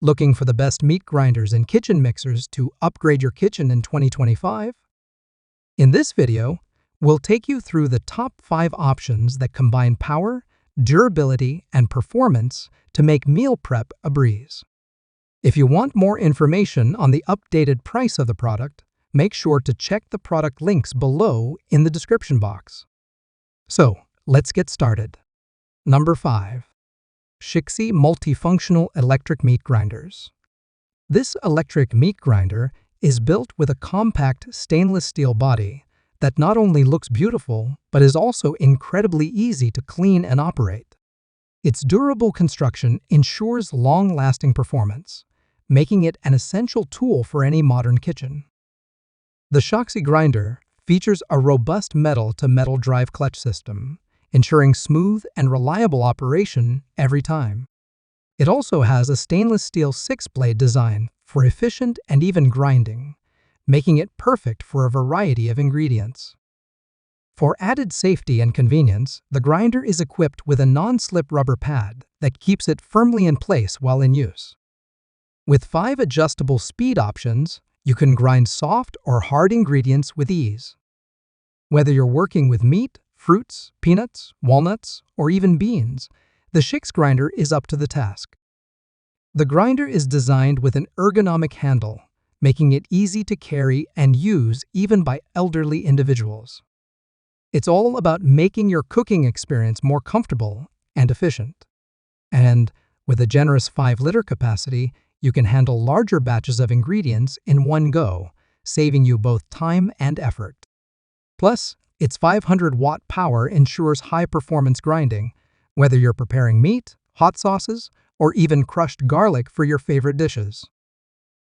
Looking for the best meat grinders and kitchen mixers to upgrade your kitchen in 2025? In this video, we'll take you through the top 5 options that combine power, durability, and performance to make meal prep a breeze. If you want more information on the updated price of the product, make sure to check the product links below in the description box. So, let's get started. Number 5. SHXI Multifunctional Electric Meat Grinders. This electric meat grinder is built with a compact stainless steel body that not only looks beautiful, but is also incredibly easy to clean and operate. Its durable construction ensures long-lasting performance, making it an essential tool for any modern kitchen. The SHXI grinder features a robust metal-to-metal drive clutch system, ensuring smooth and reliable operation every time. It also has a stainless steel 6-blade design for efficient and even grinding, making it perfect for a variety of ingredients. For added safety and convenience, the grinder is equipped with a non-slip rubber pad that keeps it firmly in place while in use. With 5 adjustable speed options, you can grind soft or hard ingredients with ease. Whether you're working with meat, fruits, peanuts, walnuts, or even beans, the SHXI grinder is up to the task. The grinder is designed with an ergonomic handle, making it easy to carry and use even by elderly individuals. It's all about making your cooking experience more comfortable and efficient. And with a generous 5-liter capacity, you can handle larger batches of ingredients in one go, saving you both time and effort. Plus, its 500-watt power ensures high-performance grinding, whether you're preparing meat, hot sauces, or even crushed garlic for your favorite dishes.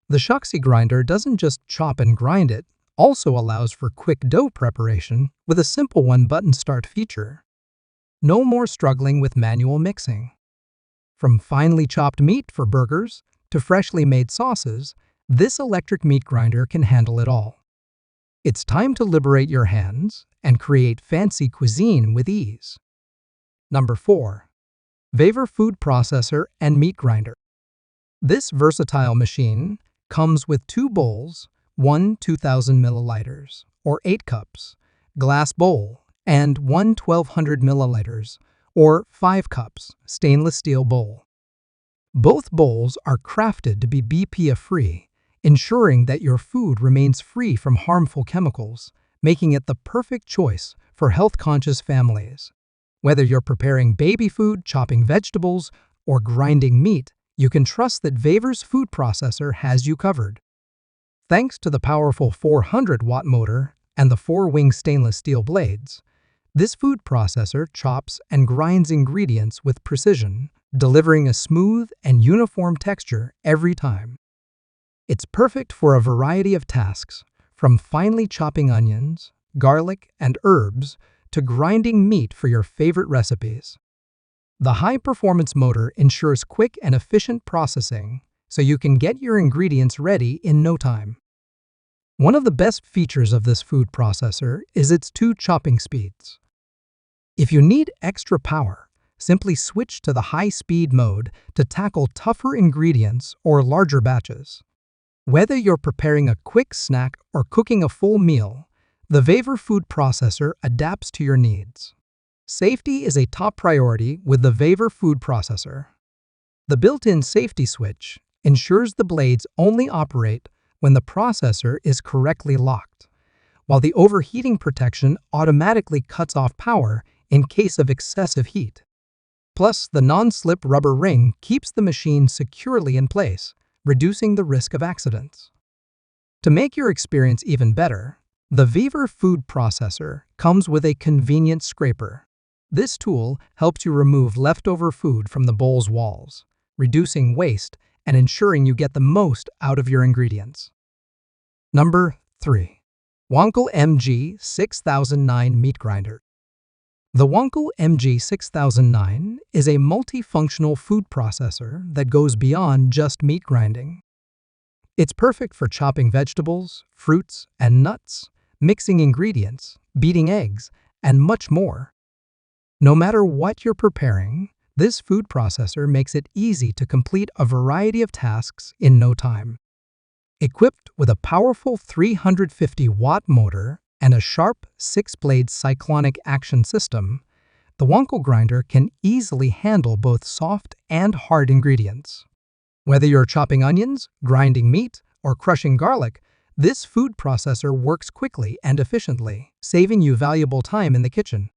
The SHXI grinder doesn't just chop and grind, it also allows for quick dough preparation with a simple one-button start feature. No more struggling with manual mixing. From finely chopped meat for burgers to freshly made sauces, this electric meat grinder can handle it all. It's time to liberate your hands and create fancy cuisine with ease. Number 4. Vevor Food Processor and Meat Grinder. This versatile machine comes with 2 bowls, one 2,000 milliliters, or 8 cups, glass bowl, and one 1,200 milliliters, or 5 cups, stainless steel bowl. Both bowls are crafted to be BPA-free, ensuring that your food remains free from harmful chemicals, making it the perfect choice for health-conscious families. Whether you're preparing baby food, chopping vegetables, or grinding meat, you can trust that Vevor's food processor has you covered. Thanks to the powerful 400-watt motor and the 4-wing stainless steel blades, this food processor chops and grinds ingredients with precision, delivering a smooth and uniform texture every time. It's perfect for a variety of tasks, from finely chopping onions, garlic, and herbs to grinding meat for your favorite recipes. The high-performance motor ensures quick and efficient processing, so you can get your ingredients ready in no time. One of the best features of this food processor is its 2 chopping speeds. If you need extra power, simply switch to the high-speed mode to tackle tougher ingredients or larger batches. Whether you're preparing a quick snack or cooking a full meal, the Vevor food processor adapts to your needs. Safety is a top priority with the Vevor food processor. The built-in safety switch ensures the blades only operate when the processor is correctly locked, while the overheating protection automatically cuts off power in case of excessive heat. Plus, the non-slip rubber ring keeps the machine securely in place, reducing the risk of accidents. To make your experience even better, the Vevor food processor comes with a convenient scraper. This tool helps you remove leftover food from the bowl's walls, reducing waste and ensuring you get the most out of your ingredients. Number 3. Wancle MG6009 Meat Grinder. The Wancle MG6009 is a multifunctional food processor that goes beyond just meat grinding. It's perfect for chopping vegetables, fruits, and nuts, mixing ingredients, beating eggs, and much more. No matter what you're preparing, This food processor makes it easy to complete a variety of tasks in no time. Equipped with a powerful 350-watt motor and a sharp 6-blade cyclonic action system, the Wancle grinder can easily handle both soft and hard ingredients. Whether you're chopping onions, grinding meat, or crushing garlic, this food processor works quickly and efficiently, saving you valuable time in the kitchen.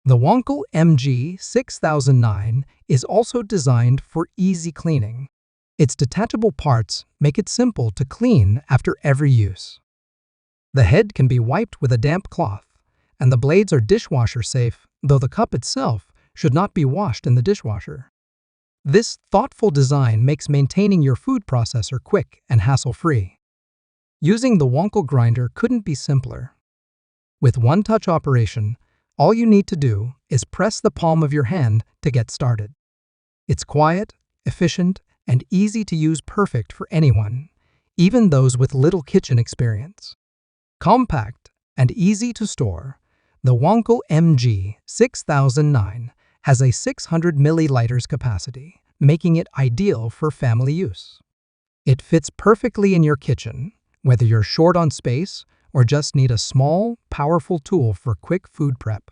The Wancle MG6009 is also designed for easy cleaning. Its detachable parts make it simple to clean after every use. The head can be wiped with a damp cloth, and the blades are dishwasher safe, though the cup itself should not be washed in the dishwasher. This thoughtful design makes maintaining your food processor quick and hassle-free. Using the Wancle grinder couldn't be simpler. With one-touch operation, all you need to do is press the palm of your hand to get started. It's quiet, efficient, and easy to use, perfect for anyone, even those with little kitchen experience. Compact and easy to store, the Wancle MG6009 has a 600 milliliters capacity, making it ideal for family use. It fits perfectly in your kitchen, whether you're short on space or just need a small, powerful tool for quick food prep.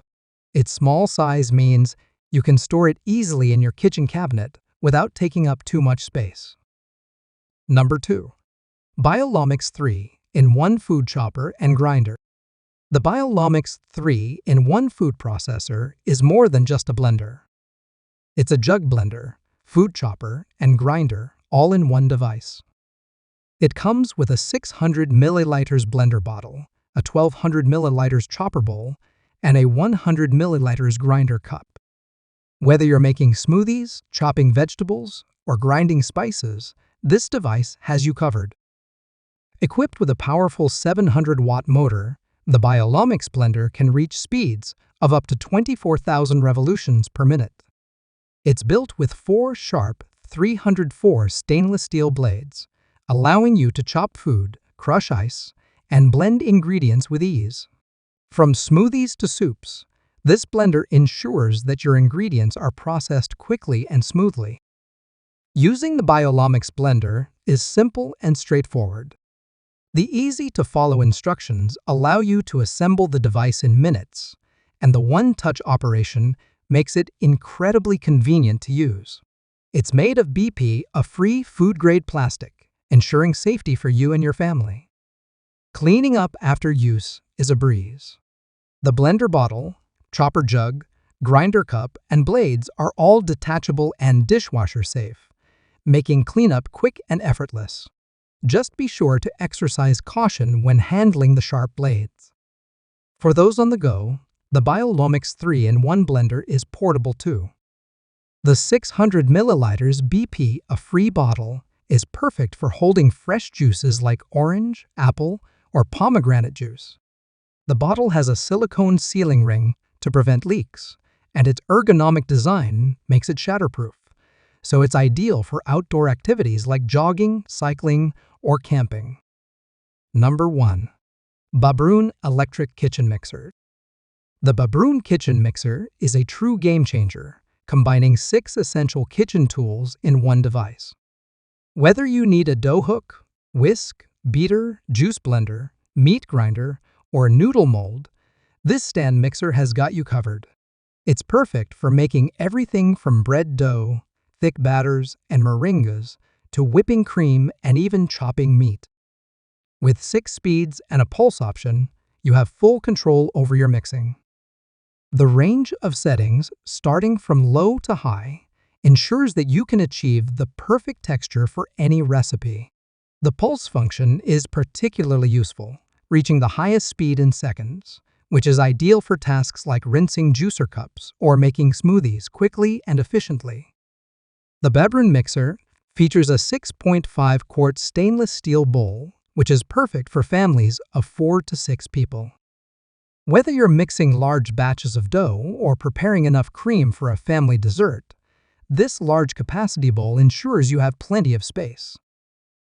Its small size means you can store it easily in your kitchen cabinet without taking up too much space. Number 2. BioloMix 3-in-1 Food Chopper and Grinder. The BioloMix 3-in-1 food processor is more than just a blender. It's a jug blender, food chopper, and grinder all in one device. It comes with a 600 milliliters blender bottle, a 1200 milliliters chopper bowl, and a 100 milliliters grinder cup. Whether you're making smoothies, chopping vegetables, or grinding spices, this device has you covered. Equipped with a powerful 700-watt motor, the BioloMix blender can reach speeds of up to 24,000 revolutions per minute. It's built with 4 sharp 304 stainless steel blades, allowing you to chop food, crush ice, and blend ingredients with ease. From smoothies to soups, this blender ensures that your ingredients are processed quickly and smoothly. Using the BioloMix blender is simple and straightforward. The easy-to-follow instructions allow you to assemble the device in minutes, and the one-touch operation makes it incredibly convenient to use. It's made of BP, a free food-grade plastic, ensuring safety for you and your family. Cleaning up after use is a breeze. The blender bottle, chopper jug, grinder cup, and blades are all detachable and dishwasher safe, making cleanup quick and effortless. Just be sure to exercise caution when handling the sharp blades. For those on the go, the BioloMix 3-in-1 blender is portable too. The 600 milliliters BP, a free bottle, is perfect for holding fresh juices like orange, apple, or pomegranate juice. The bottle has a silicone sealing ring to prevent leaks, and its ergonomic design makes it shatterproof, so it's ideal for outdoor activities like jogging, cycling, or camping. Number 1. Babroun Electric Kitchen Mixer. The Babroun Kitchen Mixer is a true game-changer, combining 6 essential kitchen tools in one device. Whether you need a dough hook, whisk, beater, juice blender, meat grinder, or noodle mold, this stand mixer has got you covered. It's perfect for making everything from bread dough, thick batters, and meringues to whipping cream and even chopping meat. With 6 speeds and a pulse option, you have full control over your mixing. The range of settings, starting from low to high, ensures that you can achieve the perfect texture for any recipe. The pulse function is particularly useful, reaching the highest speed in seconds, which is ideal for tasks like rinsing juicer cups or making smoothies quickly and efficiently. The Babroun mixer features a 6.5-quart stainless steel bowl, which is perfect for families of 4 to 6 people. Whether you're mixing large batches of dough or preparing enough cream for a family dessert, this large capacity bowl ensures you have plenty of space.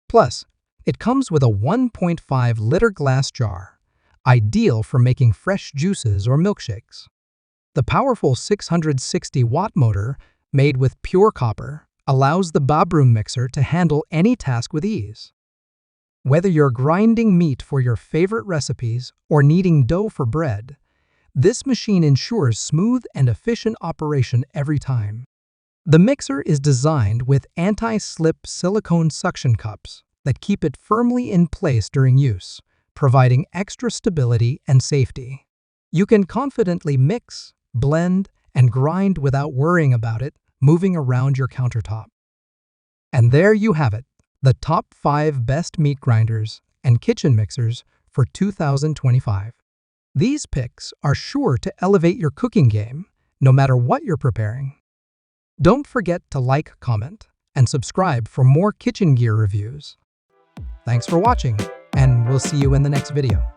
Plus, it comes with a 1.5-liter glass jar, ideal for making fresh juices or milkshakes. The powerful 660-watt motor made with pure copper, allows the Babroun mixer to handle any task with ease. Whether you're grinding meat for your favorite recipes or kneading dough for bread, this machine ensures smooth and efficient operation every time. The mixer is designed with anti-slip silicone suction cups that keep it firmly in place during use, providing extra stability and safety. You can confidently mix, blend, and grind without worrying about it moving around your countertop. And there you have it, the top 5 best meat grinders and kitchen mixers for 2025. These picks are sure to elevate your cooking game, no matter what you're preparing. Don't forget to like, comment, and subscribe for more kitchen gear reviews. Thanks for watching, and we'll see you in the next video.